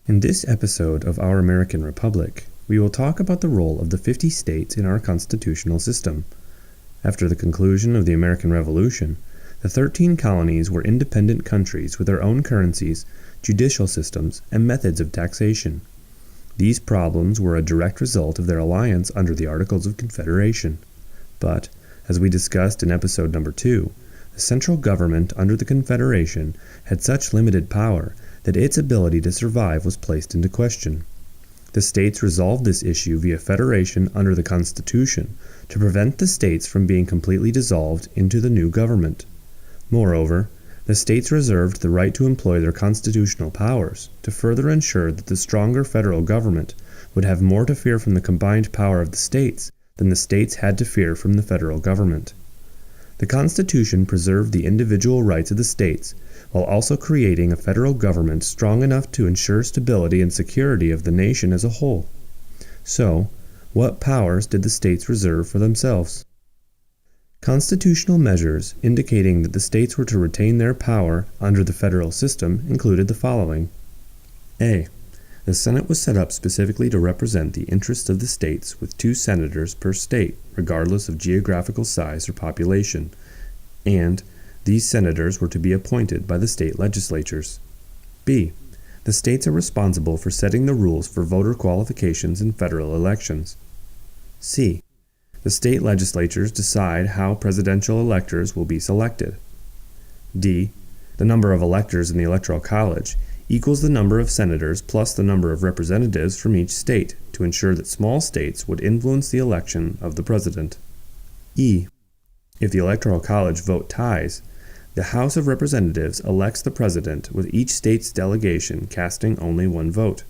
In this episode of Our American Republic, we will talk about the role of the 50 states in our constitutional system. After the conclusion of the American Revolution, the 13 colonies were independent countries with their own currencies, judicial systems, and methods of taxation. These problems were a direct result of their alliance under the Articles of Confederation. But, as we discussed in episode number 2, the central government under the Confederation had such limited power that its ability to survive was placed into question. The states resolved this issue via federation under the Constitution to prevent the states from being completely dissolved into the new government. Moreover, the states reserved the right to employ their constitutional powers to further ensure that the stronger federal government would have more to fear from the combined power of the states than the states had to fear from the federal government. The Constitution preserved the individual rights of the states, while also creating a federal government strong enough to ensure stability and security of the nation as a whole. So, what powers did the states reserve for themselves? Constitutional measures indicating that the states were to retain their power under the federal system included the following. A. The Senate was set up specifically to represent the interests of the states with 2 senators per state, regardless of geographical size or population, and these senators were to be appointed by the state legislatures. B. The states are responsible for setting the rules for voter qualifications in federal elections. C. The state legislatures decide how presidential electors will be selected. D. The number of electors in the Electoral College equals the number of senators plus the number of representatives from each state to ensure that small states would influence the election of the president. E. If the Electoral College vote ties, the House of Representatives elects the president with each state's delegation casting only 1 vote.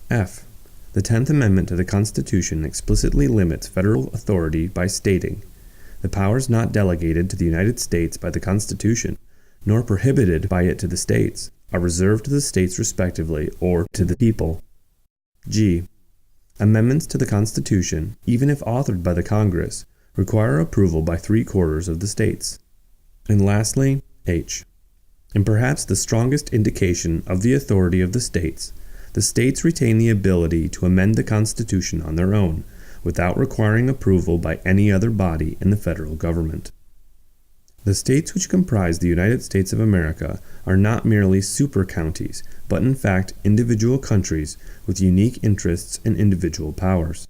F. The 10th Amendment to the Constitution explicitly limits federal authority by stating, "The powers not delegated to the United States by the Constitution, nor prohibited by it to the states, are reserved to the states respectively or to the people." G. Amendments to the Constitution, even if authored by the Congress, require approval by 3/4 of the states. And lastly, H. And perhaps the strongest indication of the authority of the states retain the ability to amend the Constitution on their own, without requiring approval by any other body in the federal government. The states which comprise the United States of America are not merely super counties, but in fact individual countries with unique interests and individual powers.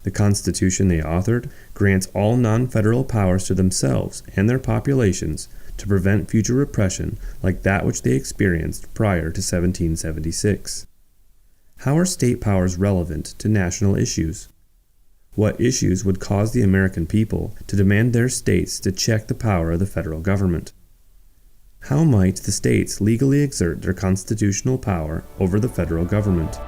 The Constitution they authored grants all non-federal powers to themselves and their populations to prevent future repression like that which they experienced prior to 1776. How are state powers relevant to national issues? What issues would cause the American people to demand their states to check the power of the federal government? How might the states legally exert their constitutional power over the federal government?